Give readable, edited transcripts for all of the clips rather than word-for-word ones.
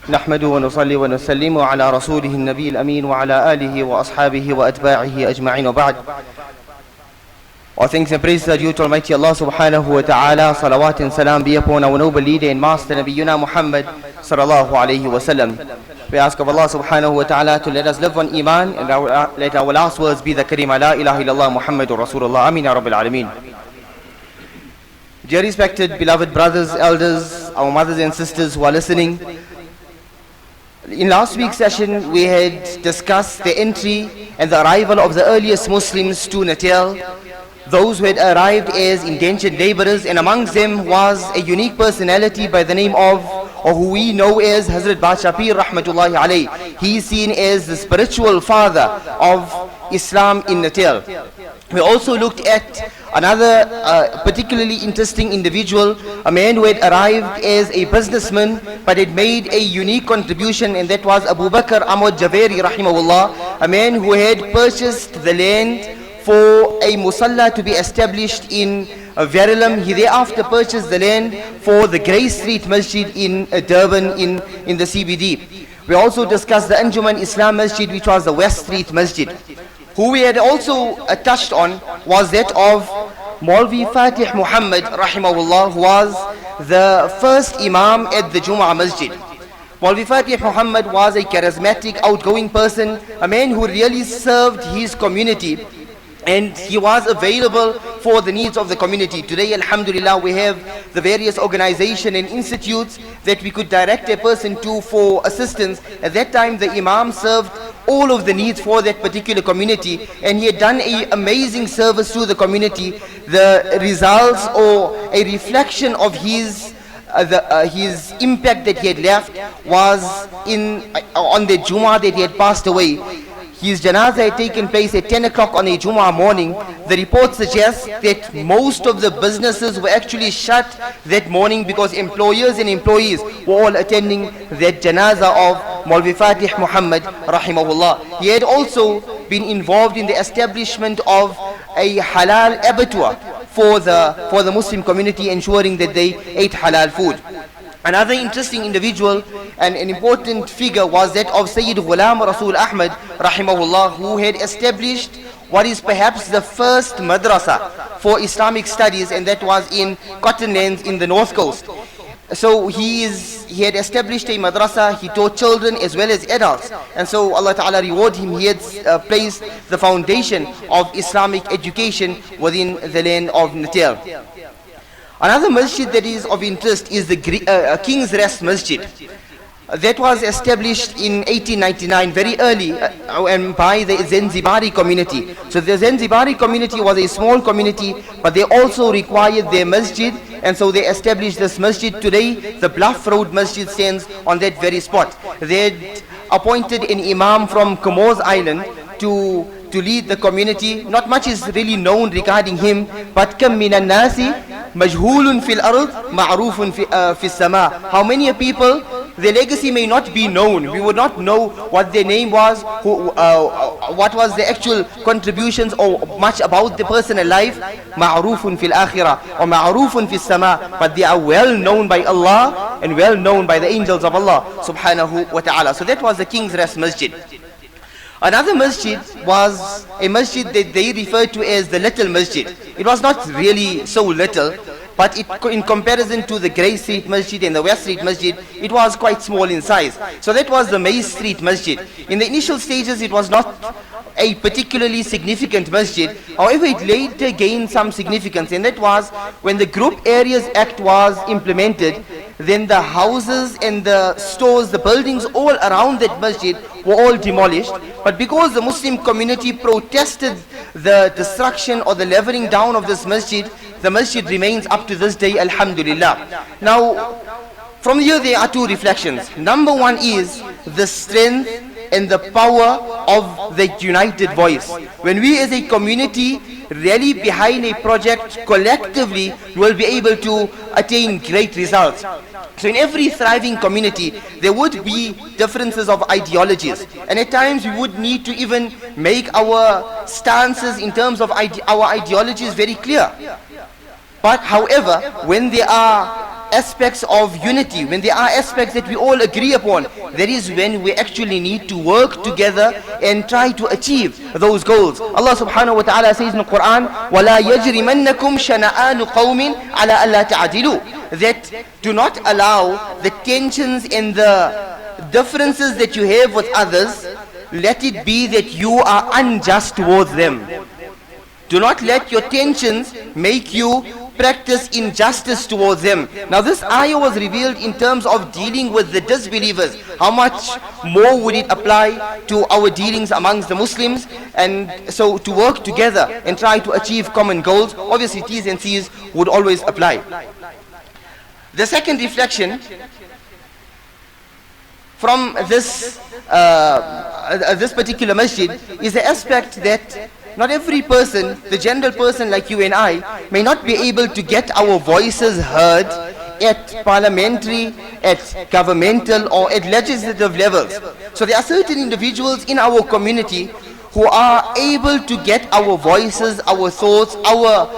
نحمده ونصلي ونسلم على رسوله النبي الأمين وعلى آله وأصحابه وأتباعه أجمعين وبعد. All thanks and praise are due to Almighty Allah subhanahu wa ta'ala. Salawat and salam be upon our noble leader and master Nabiyyuna Muhammad sallallahu alayhi wa sallam. We ask of Allah subhanahu wa ta'ala to let us live on iman and let our last words be the kalima la ilaha illallah Muhammadur Rasulullah. Ameen ya Rabbil Alameen. Dear respected beloved brothers, elders, our mothers and sisters who are listening, in last week's session we had discussed the entry and the arrival of the earliest Muslims to Natal, those who had arrived as indentured laborers, and amongst them was a unique personality by the name of, or who we know as Hazrat Bashapir rahmatullahi alayh. He is seen as the spiritual father of Islam in Natal. We also looked at another particularly interesting individual, a man who had arrived as a businessman but had made a unique contribution, and that was Abu Bakr Ahmad Javeri rahimahullah, a man who had purchased the land for a musalla to be established in Verulam. He thereafter purchased the land for the Grey Street Masjid in Durban in the CBD. We also discussed the Anjuman Islam Masjid, which was the West Street Masjid. Who we had also touched on was that of Molvi Fateh Muhammad rahimahullah, who was the first Imam at the Jumuah Masjid. Molvi Fateh Muhammad was a charismatic, outgoing person, a man who really served his community, and he was available for the needs of the community. Today, alhamdulillah, we have the various organizations and institutes that we could direct a person to for assistance. At that time, the Imam served all of the needs for that particular community, and he had done an amazing service to the community. The results or a reflection of his impact that he had left was on the Jumu'ah that he had passed away. His janazah had taken place at 10 o'clock on a Jumu'ah morning. The report suggests that most of the businesses were actually shut that morning because employers and employees were all attending that janazah of Molvi Fateh Muhammad rahimahullah. He had also been involved in the establishment of a halal abattoir for the Muslim community, ensuring that they ate halal food. Another interesting individual and an important figure was that of Sayyid Goolam Rasool Ahmed rahimahullah, who had established what is perhaps the first madrasa for Islamic studies, and that was in Cottonlands in the North Coast. So he had established a madrasa. He taught children as well as adults, and so Allah Ta'ala reward him. He had placed the foundation of Islamic education within the land of Natal. Another masjid that is of interest is the King's Rest Masjid. That was established in 1899, very early, and by the Zanzibari community. So the Zanzibari community was a small community, but they also required their masjid, and so they established this masjid. Today, the Bluff Road Masjid stands on that very spot. They had appointed an imam from Comoros Island to lead the community. Not much is really known regarding him, but kam minan nasi majhulun fil ard ma'rufun fi sama. How many people, their legacy may not be known. We would not know what their name was, what was the actual contributions, or much about the person alive. Ma'rufun fil akhirah or ma'rufun fi sama, but they are well known by Allah and well known by the angels of Allah subhanahu wa ta'ala. So that was the King's Rest Masjid. Another masjid was a masjid that they referred to as the Little Masjid. It was not really so little, but in comparison to the Grey Street Masjid and the West Street Masjid, it was quite small in size. So that was the Main Street Masjid. In the initial stages, it was not a particularly significant masjid. However, it later gained some significance, and that was when the Group Areas Act was implemented. Then the houses and the stores, the buildings all around that masjid were all demolished. But because the Muslim community protested the destruction or the leveling down of this masjid, the masjid remains up to this day, alhamdulillah. Now, from here there are two reflections. Number one is the strength and the power of the united voice. When we as a community rally behind a project collectively, we will be able to attain great results. So in every thriving community, there would be differences of ideologies, and at times we would need to even make our stances in terms of our ideologies very clear. But however, when there are aspects of unity, when there are aspects that we all agree upon, that is when we actually need to work together and try to achieve those goals. Allah subhanahu wa ta'ala says in the Quran, وَلَا يَجْرِمَنَّكُمْ شَنَآنُ قَوْمٍ عَلَىٰ أَلَّا تَعْدِلُوا, that do not allow the tensions and the differences that you have with others, let it be that you are unjust towards them. Do not let your tensions make you practice injustice towards them. Now this ayah was revealed in terms of dealing with the disbelievers. How much more would it apply to our dealings amongst the Muslims? And so to work together and try to achieve common goals, obviously T's and C's would always apply. The second reflection from this particular masjid is the aspect that not every person, the general person like you and I, may not be able to get our voices heard at parliamentary, at governmental or at legislative levels. So there are certain individuals in our community who are able to get our voices, our thoughts, our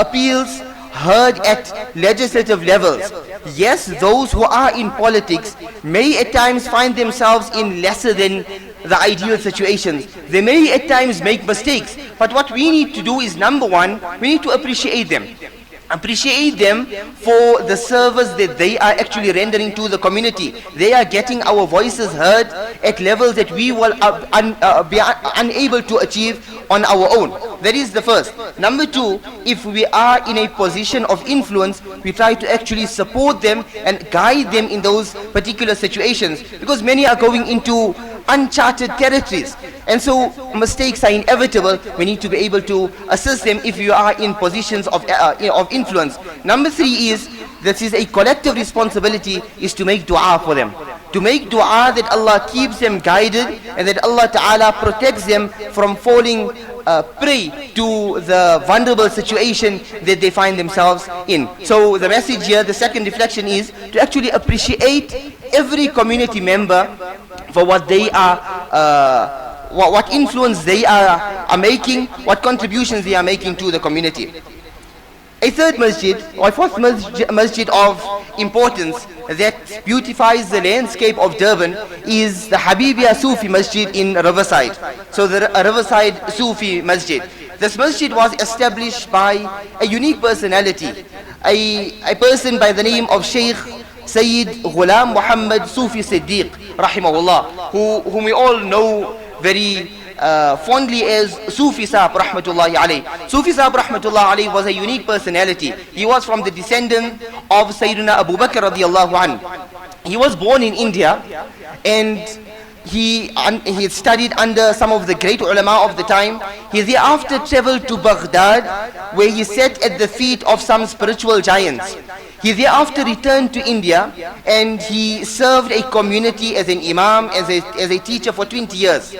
appeals heard at legislative levels. Yes, those who are in politics may at times find themselves in lesser than the ideal situations. They may at times make mistakes, but what we need to do is, number one, we need to appreciate them. Appreciate them for the service that they are actually rendering to the community. They are getting our voices heard at levels that we will be unable to achieve on our own. That is the first. Number two, if we are in a position of influence, we try to actually support them and guide them in those particular situations, because many are going into uncharted territories, and so mistakes are inevitable. We need to be able to assist them if you are in positions of influence. Number three is, this is a collective responsibility, is to make dua for them. To make dua that Allah keeps them guided and that Allah Ta'ala protects them from falling prey to the vulnerable situation that they find themselves in. So the message here, the second reflection, is to actually appreciate every community member for what they are, what influence they are making, what contributions they are making to the community. A third masjid, or a fourth masjid of importance that beautifies the landscape of Durban is the Habibia Soofie Masjid in Riverside. So the Riverside Soofie Masjid. This masjid was established by a unique personality, a person by the name of Sheikh Sayyid Goolam Muhammad Soofie Siddiq, rahimahullah, whom we all know very fondly as Soofie Saheb rahmatullahi alayhi. Soofie Saheb rahmatullahi alayhi was a unique personality. He was from the descendant of Sayyidina Abu Bakr radiyallahu anhu. He was born in India, and he studied under some of the great ulama of the time. He thereafter traveled to Baghdad, where he sat at the feet of some spiritual giants. He thereafter returned to India, and he served a community as an imam, as a teacher for 20 years.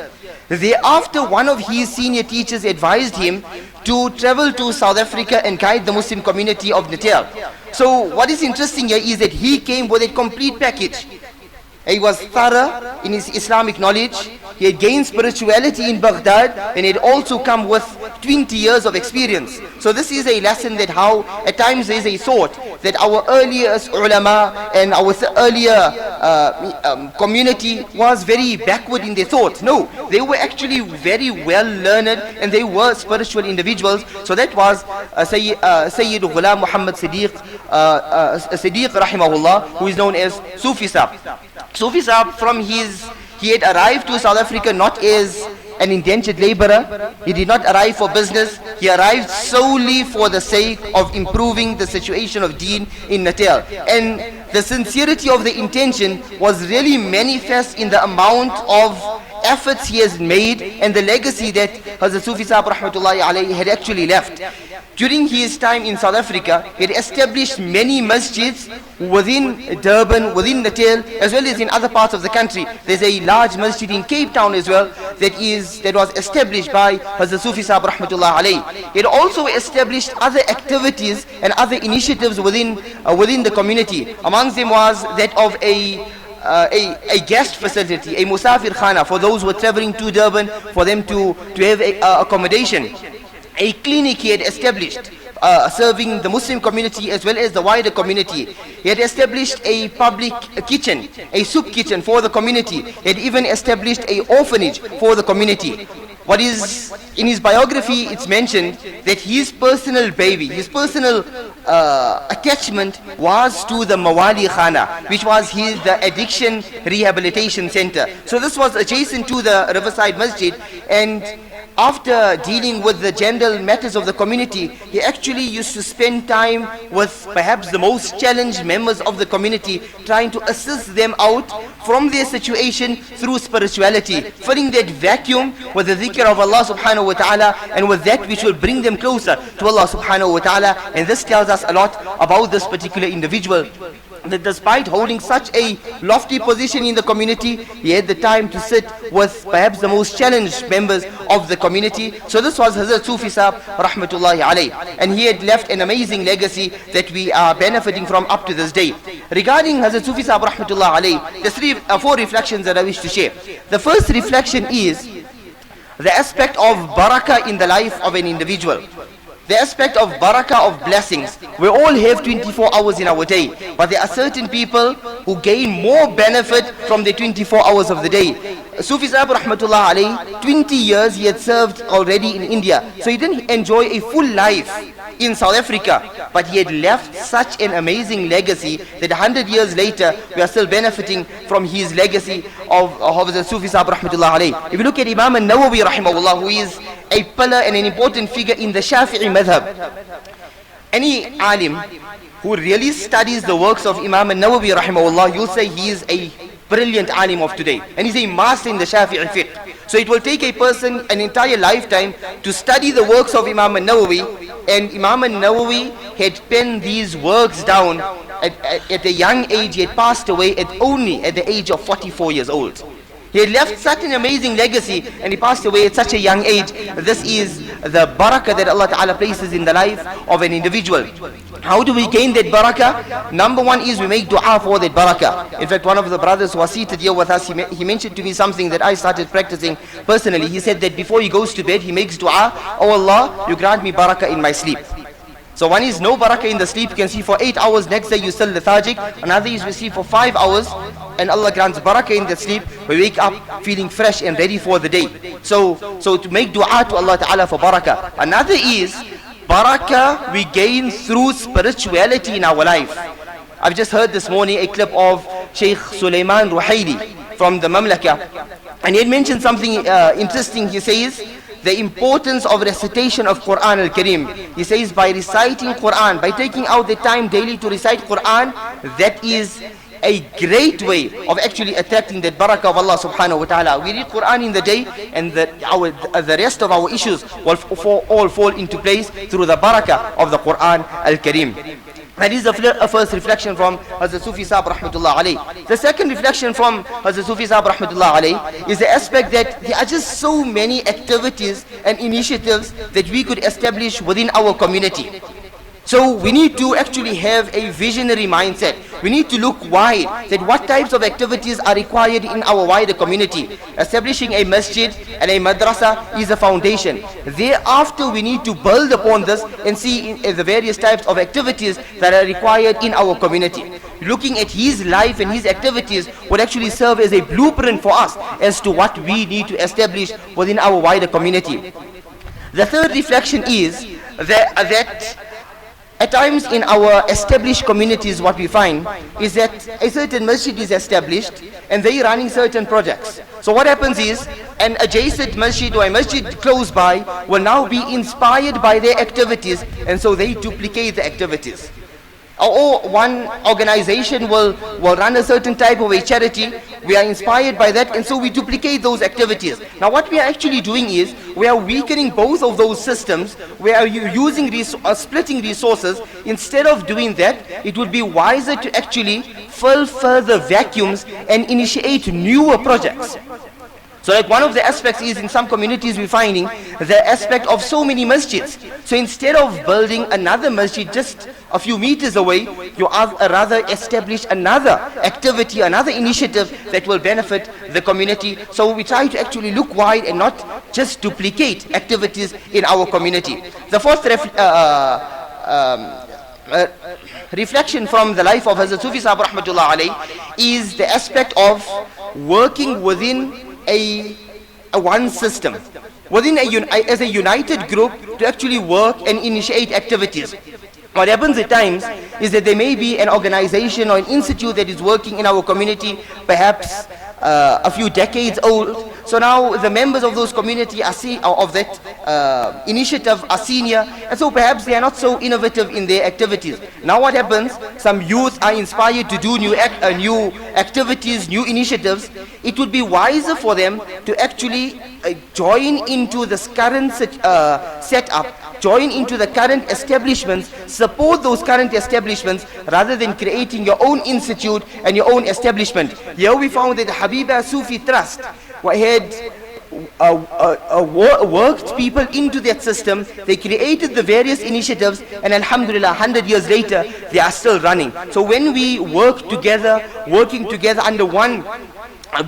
Thereafter, one of his senior teachers advised him to travel to South Africa and guide the Muslim community of Natal. So what is interesting here is that he came with a complete package. He was thorough in his Islamic knowledge. He had gained spirituality in Baghdad, and he had also come with 20 years of experience. So this is a lesson that how at times there is a thought that our earliest ulama and our earlier community was very backward in their thought. No, they were actually very well learned, and they were spiritual individuals. So that was Sayyid Goolam Muhammad Siddiq rahimahullah, who is known as Soofie Saheb. Soofie Saheb, he had arrived to South Africa not as an indentured laborer. He did not arrive for business. He arrived solely for the sake of improving the situation of Deen in Natal. And the sincerity of the intention was really manifest in the amount of efforts he has made and the legacy that Hazrat Soofie Saheb rahmatullahi alayhi had actually left. During his time in South Africa, he had established many masjids within Durban, within Natal, as well as in other parts of the country. There's a large masjid in Cape Town as well that was established by Hazrat Soofie Saheb rahmatullahi alayhi. He had also established other activities and other initiatives within the community. Amongst them was that of a guest facility, a musafir khana, for those who are traveling to Durban, for them to have accommodation. A clinic he had established serving the Muslim community as well as the wider community. He had established a public kitchen, a soup kitchen for the community. He had even established a orphanage for the community. What is in his biography, it's mentioned that his personal baby, his personal attachment was to the Mawali Khana, which was the addiction rehabilitation center. So this was adjacent to the Riverside Masjid, and after dealing with the general matters of the community, he actually used to spend time with perhaps the most challenged members of the community, trying to assist them out from their situation through spirituality, filling that vacuum with the dhikr of Allah subhanahu wa ta'ala, and with that which will bring them closer to Allah subhanahu wa ta'ala. And this tells us a lot about this particular individual, that despite holding such a lofty position in the community, he had the time to sit with perhaps the most challenged members of the community. So this was Hazrat Soofie Saheb rahmatullahi alayh, and he had left an amazing legacy that we are benefiting from up to this day. Regarding Hazrat Soofie Saheb rahmatullahi alayh, there's four reflections that I wish to share. The first reflection is the aspect of barakah in the life of an individual. The aspect of barakah, of blessings. We all have 24 hours in our day, but there are certain people who gain more benefit from the 24 hours of the day. Soofie Saheb rahmatullah alayhi, 20 years he had served already in India, so he didn't enjoy a full life in South Africa, but he had left such an amazing legacy that 100 years later we are still benefiting from his legacy of Soofie Saheb rahmatullah alayhi. If you look at Imam al-Nawawi rahimahullah, who is a pillar and an important figure in the Shafi'i madhab, any alim who really studies the works of Imam al-Nawawi rahimahullah, you'll say he is a brilliant alim of today, and he's a master in the Shafi'i fiqh. So it will take a person an entire lifetime to study the works of Imam al-Nawawi, and Imam al-Nawawi had penned these works down at a young age. He had passed away only at the age of 44 years old. He had left such an amazing legacy, and he passed away at such a young age. This is the barakah that Allah Ta'ala places in the life of an individual. How do we gain that barakah? Number one is we make dua for that barakah. In fact, one of the brothers who was seated here with us, he mentioned to me something that I started practicing personally. He said that before he goes to bed, he makes dua, "Oh Allah, you grant me barakah in my sleep." So one is no barakah in the sleep. You can see for 8 hours, next day you still lethargic. Another is we sleep for 5 hours, and Allah grants barakah in the sleep. We wake up feeling fresh and ready for the day. So to make dua to Allah Ta'ala for barakah. Another is barakah we gain through spirituality in our life. I've just heard this morning a clip of Sheikh Sulaiman Ruhaili from the Mamlaka, and he had mentioned something interesting. He says the importance of recitation of Quran al-Kareem. He says by reciting Quran, by taking out the time daily to recite Quran, that is a great way of actually attracting that barakah of Allah subhanahu wa ta'ala. We read Quran in the day, and the rest of our issues will all fall into place through the barakah of the Quran al-Kareem. That is the first reflection from Hazrat Soofie Saheb rahmatullah alayh. The second reflection from Hazrat Soofie Saheb rahmatullah alayh is the aspect that there are just so many activities and initiatives that we could establish within our community. So we need to actually have a visionary mindset. We need to look wide, that what types of activities are required in our wider community. Establishing a masjid and a madrasa is a foundation. Thereafter we need to build upon this and see the various types of activities that are required in our community. Looking at his life and his activities would actually serve as a blueprint for us as to what we need to establish within our wider community. The third reflection is that at times in our established communities, what we find is that a certain masjid is established and they are running certain projects. So what happens is an adjacent masjid or a masjid close by will now be inspired by their activities, and so they duplicate the activities. Or one organization will run a certain type of a charity. We are inspired by that, and so we duplicate those activities. Now what we are actually doing is we are weakening both of those systems. We are splitting resources. Instead of doing that, it would be wiser to actually fill further vacuums and initiate newer projects. So like one of the aspects is in some communities we're finding the aspect of so many masjids. So instead of building another masjid just a few meters away, you rather establish another activity, another initiative that will benefit the community. So we try to actually look wide and not just duplicate activities in our community. The fourth reflection from the life of Hazrat Soofie Saheb rahmatullah alayh is the aspect of working within a one system, within as a united group, to actually work and initiate activities. What happens at times is that there may be an organization or an institute that is working in our community, perhaps a few decades old. So now the members of those community of that initiative are senior, and so perhaps they are not so innovative in their activities. Now what happens? Some youth are inspired to do new activities, new initiatives. It would be wiser for them to actually join into this current setup, join into the current establishments, support those current establishments, rather than creating your own institute and your own establishment. Here we found that the Habiba Sufi Trust had worked people into that system. They created the various initiatives, and alhamdulillah, 100 years later, they are still running. So when we working together under one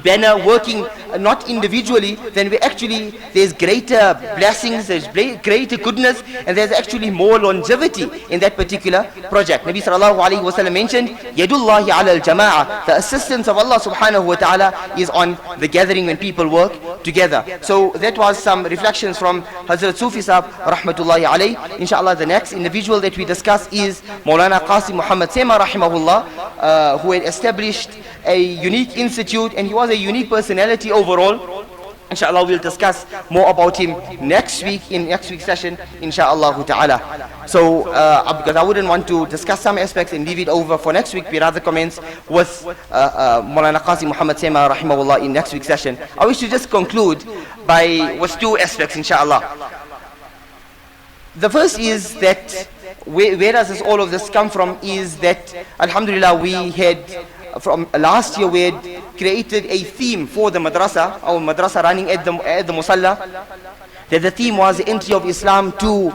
banner, working not individually, then there's greater blessings, there's greater goodness, and there's actually more longevity in that particular project. Nabi sallallahu alaihi wasallam mentioned, Yadullahi ala al-jama'ah, the assistance of Allah subhanahu wa ta'ala is on the gathering when people work together. So that was some reflections from Hazrat Soofie Saheb rahmatullahi alayh. Inshallah, the next individual that we discuss is Mawlana Qasim Muhammad Sema rahimahullah, who had established a unique institute, and he was a unique personality overall. Inshallah, we'll discuss more about him next week, in next week's session, inshallah ta'ala. So, because I wouldn't want to discuss some aspects and leave it over for next week, we rather commence with Mawlana Qasim Muhammad Sema rahimahullah in next week's session. I wish to just conclude with two aspects, inshallah. The first is that, where does all of this come from, is that, alhamdulillah, we had, from last year, we had created a theme for the madrasa, our madrasa running at the musalla, that the theme was the entry of Islam to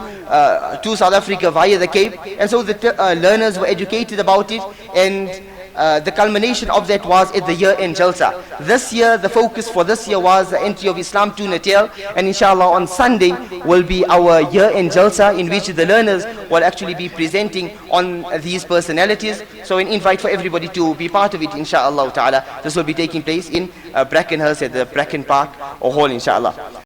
South Africa via the Cape. And so the learners were educated about it, and the culmination of that was at the year-end Jalsa. This year, the focus for this year was the entry of Islam to Natal, and inshallah on Sunday will be our year-end Jalsa, in which the learners will actually be presenting on these personalities. So an invite for everybody to be part of it, inshallah ta'ala. This will be taking place in Brackenhurst at the Bracken Park or Hall, inshallah.